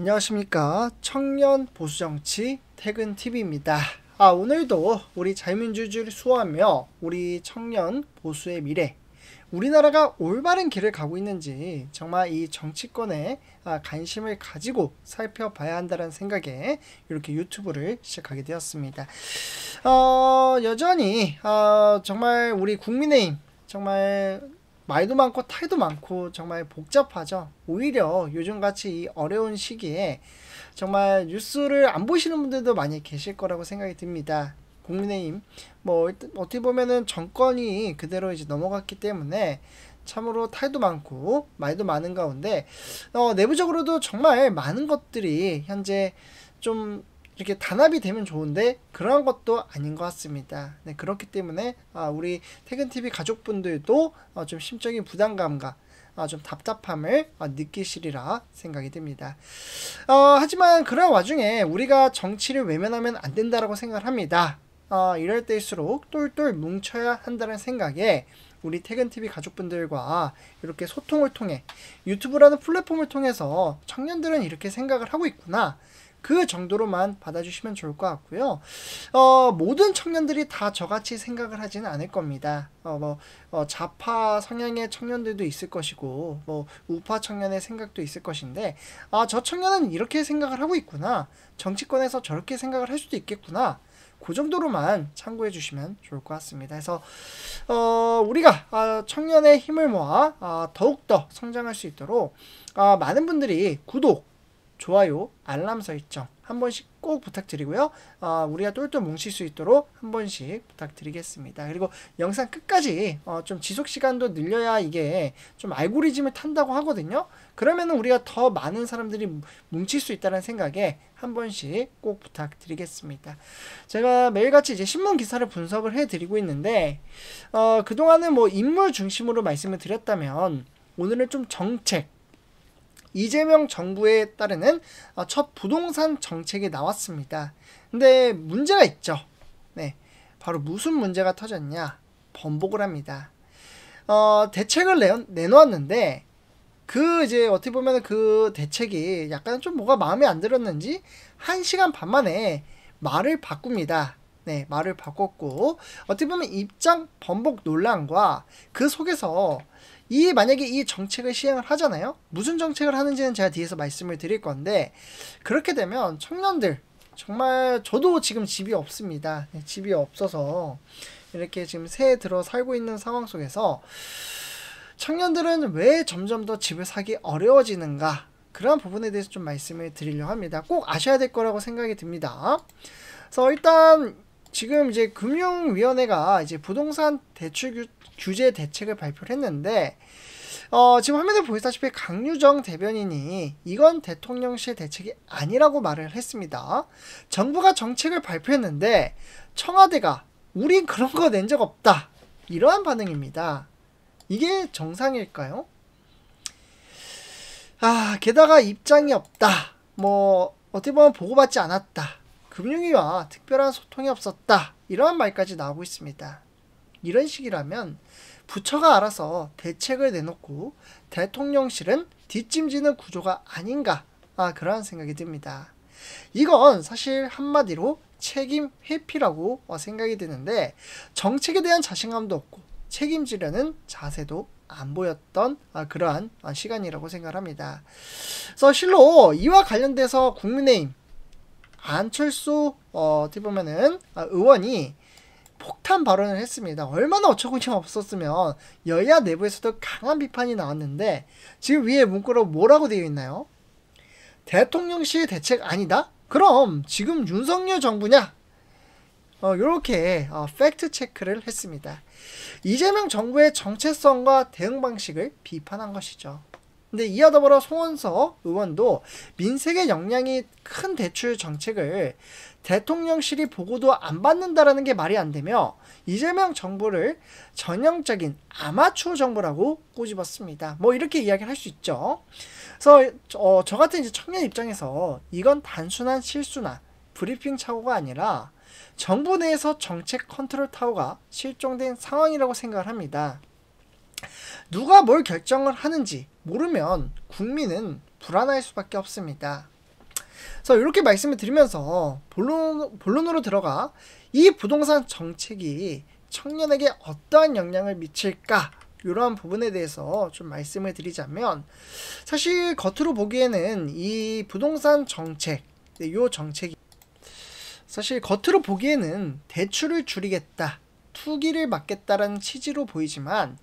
안녕하십니까. 청년 보수정치 퇴근TV입니다. 오늘도 우리 자유민주주의를 수호하며 우리 청년 보수의 미래, 우리나라가 올바른 길을 가고 있는지 정말 이 정치권에 관심을 가지고 살펴봐야 한다는 생각에 이렇게 유튜브를 시작하게 되었습니다. 여전히 정말 우리 국민의힘 정말 말도 많고 탈도 많고 정말 복잡하죠. 오히려 요즘같이 이 어려운 시기에 정말 뉴스를 안 보시는 분들도 많이 계실 거라고 생각이 듭니다. 국민의힘 어떻게 보면은 정권이 그대로 이제 넘어갔기 때문에 참으로 탈도 많고 말도 많은 가운데 내부적으로도 정말 많은 것들이 현재 좀 이렇게 단합이 되면 좋은데 그런 것도 아닌 것 같습니다. 네, 그렇기 때문에 우리 퇴근TV 가족분들도 좀 심적인 부담감과 좀 답답함을 느끼시리라 생각이 듭니다. 하지만 그런 와중에 우리가 정치를 외면하면 안 된다라고 생각을 합니다. 이럴 때일수록 똘똘 뭉쳐야 한다는 생각에 우리 퇴근TV 가족분들과 이렇게 소통을 통해 유튜브라는 플랫폼을 통해서 청년들은 이렇게 생각을 하고 있구나, 그 정도로만 받아주시면 좋을 것 같고요. 모든 청년들이 다 저같이 생각을 하지는 않을 겁니다. 좌파 성향의 청년들도 있을 것이고 우파 청년의 생각도 있을 것인데 저 청년은 이렇게 생각을 하고 있구나, 정치권에서 저렇게 생각을 할 수도 있겠구나, 그 정도로만 참고해 주시면 좋을 것 같습니다. 그래서 우리가 청년의 힘을 모아 더욱더 성장할 수 있도록 많은 분들이 구독, 좋아요, 알람 설정 한 번씩 꼭 부탁드리고요. 우리가 똘똘 뭉칠 수 있도록 한 번씩 부탁드리겠습니다. 그리고 영상 끝까지 좀 지속시간도 늘려야 이게 좀 알고리즘을 탄다고 하거든요. 그러면 우리가 더 많은 사람들이 뭉칠 수 있다는 생각에 한 번씩 꼭 부탁드리겠습니다. 제가 매일같이 이제 신문 기사를 분석을 해드리고 있는데 그동안은 인물 중심으로 말씀을 드렸다면 오늘은 좀 정책, 이재명 정부에 따르는 첫 부동산 정책이 나왔습니다. 근데 문제가 있죠. 네, 바로 무슨 문제가 터졌냐? 번복을 합니다. 대책을 내놓았는데 이제 어떻게 보면 그 대책이 약간 좀 뭐가 마음에 안 들었는지 1시간 반 만에 말을 바꿉니다. 네, 말을 바꿨고 어떻게 보면 입장 번복 논란과 그 속에서 만약에 이 정책을 시행을 하잖아요. 무슨 정책을 하는지는 제가 뒤에서 말씀을 드릴 건데, 그렇게 되면 청년들, 정말 저도 지금 집이 없습니다. 집이 없어서 이렇게 지금 새해 들어 살고 있는 상황 속에서 청년들은 왜 점점 더 집을 사기 어려워지는가, 그런 부분에 대해서 좀 말씀을 드리려고 합니다. 꼭 아셔야 될 거라고 생각이 듭니다. 그래서 일단 지금 이제 금융위원회가 이제 부동산 대출 규제 대책을 발표를 했는데 지금 화면에 보시다시피 강유정 대변인이 이건 대통령실 대책이 아니라고 말을 했습니다. 정부가 정책을 발표했는데 청와대가 우린 그런 거 낸 적 없다, 이러한 반응입니다. 이게 정상일까요? 게다가 입장이 없다, 어떻게 보면 보고받지 않았다, 금융위와 특별한 소통이 없었다, 이러한 말까지 나오고 있습니다. 이런 식이라면 부처가 알아서 대책을 내놓고 대통령실은 뒷짐지는 구조가 아닌가, 그러한 생각이 듭니다. 이건 사실 한마디로 책임 회피라고 생각이 드는데, 정책에 대한 자신감도 없고 책임지려는 자세도 안 보였던 그러한 시간이라고 생각합니다. 그래서 실로 이와 관련돼서 국민의힘 안철수 어떻게 보면은 의원이 폭탄 발언을 했습니다. 얼마나 어처구니 없었으면 여야 내부에서도 강한 비판이 나왔는데 지금 위에 문구로 뭐라고 되어 있나요? 대통령실 대책 아니다? 그럼 지금 윤석열 정부냐? 이렇게 팩트 체크를 했습니다. 이재명 정부의 정체성과 대응 방식을 비판한 것이죠. 근데 이와 더불어 송원석 의원도 민생의 영향이 큰 대출 정책을 대통령실이 보고도 안 받는다라는 게 말이 안 되며 이재명 정부를 전형적인 아마추어 정부라고 꼬집었습니다. 이렇게 이야기를 할 수 있죠. 그래서 저 같은 이제 청년 입장에서 이건 단순한 실수나 브리핑 착오가 아니라 정부 내에서 정책 컨트롤 타워가 실종된 상황이라고 생각을 합니다. 누가 뭘 결정을 하는지 모르면 국민은 불안할 수밖에 없습니다. 그래서 이렇게 말씀을 드리면서 본론으로 들어가 이 부동산 정책이 청년에게 어떠한 영향을 미칠까, 이러한 부분에 대해서 좀 말씀을 드리자면, 사실 겉으로 보기에는 이 부동산 정책, 이 정책이 사실 겉으로 보기에는 대출을 줄이겠다, 투기를 막겠다라는 취지로 보이지만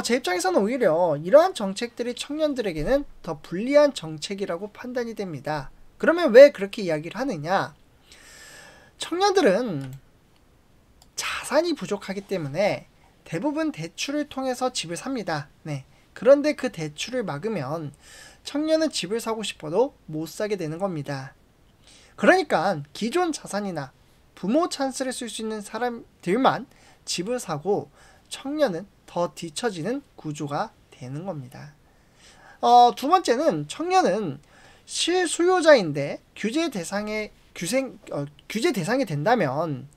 제 입장에서는 오히려 이러한 정책들이 청년들에게는 더 불리한 정책이라고 판단이 됩니다. 그러면 왜 그렇게 이야기를 하느냐? 청년들은 자산이 부족하기 때문에 대부분 대출을 통해서 집을 삽니다. 네. 그런데 그 대출을 막으면 청년은 집을 사고 싶어도 못 사게 되는 겁니다. 그러니까 기존 자산이나 부모 찬스를 쓸 수 있는 사람들만 집을 사고 청년은 더 뒤처지는 구조가 되는 겁니다. 두 번째는 청년은 실수요자인데 규제 대상이 된다면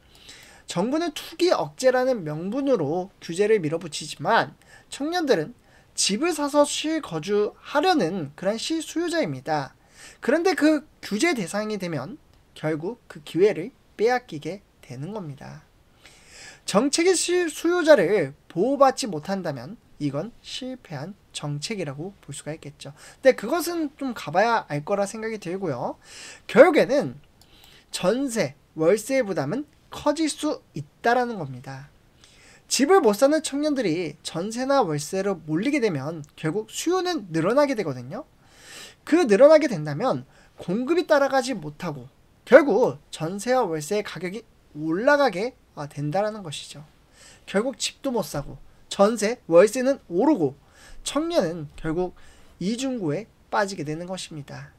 정부는 투기 억제라는 명분으로 규제를 밀어붙이지만 청년들은 집을 사서 실거주하려는 그런 실수요자입니다. 그런데 그 규제 대상이 되면 결국 그 기회를 빼앗기게 되는 겁니다. 정책의 실수요자를 보호받지 못한다면 이건 실패한 정책이라고 볼 수가 있겠죠. 근데 그것은 좀 가봐야 알 거라 생각이 들고요. 결국에는 전세, 월세 부담은 커질 수 있다라는 겁니다. 집을 못 사는 청년들이 전세나 월세로 몰리게 되면 결국 수요는 늘어나게 되거든요. 그 늘어나게 된다면 공급이 따라가지 못하고 결국 전세와 월세의 가격이 올라가게 된다라는 것이죠. 결국 집도 못 사고 전세, 월세는 오르고 청년은 결국 이중고에 빠지게 되는 것입니다.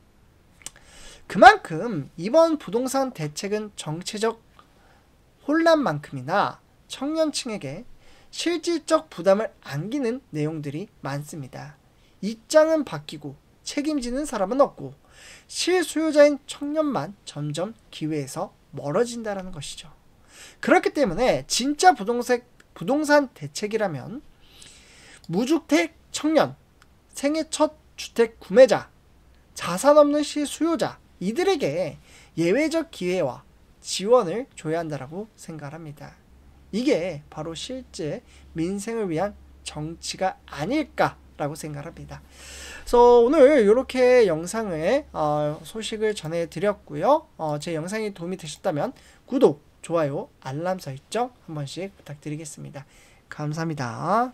그만큼 이번 부동산 대책은 정체적 혼란만큼이나 청년층에게 실질적 부담을 안기는 내용들이 많습니다. 입장은 바뀌고 책임지는 사람은 없고 실수요자인 청년만 점점 기회에서 멀어진다는 것이죠. 그렇기 때문에 진짜 부동산 대책이라면 무주택 청년, 생애 첫 주택 구매자, 자산 없는 실수요자, 이들에게 예외적 기회와 지원을 줘야 한다고 생각합니다. 이게 바로 실제 민생을 위한 정치가 아닐까라고 생각합니다. 그래서 오늘 이렇게 영상의 소식을 전해드렸고요. 제 영상이 도움이 되셨다면 구독, 좋아요, 알람 설정 한 번씩 부탁드리겠습니다. 감사합니다.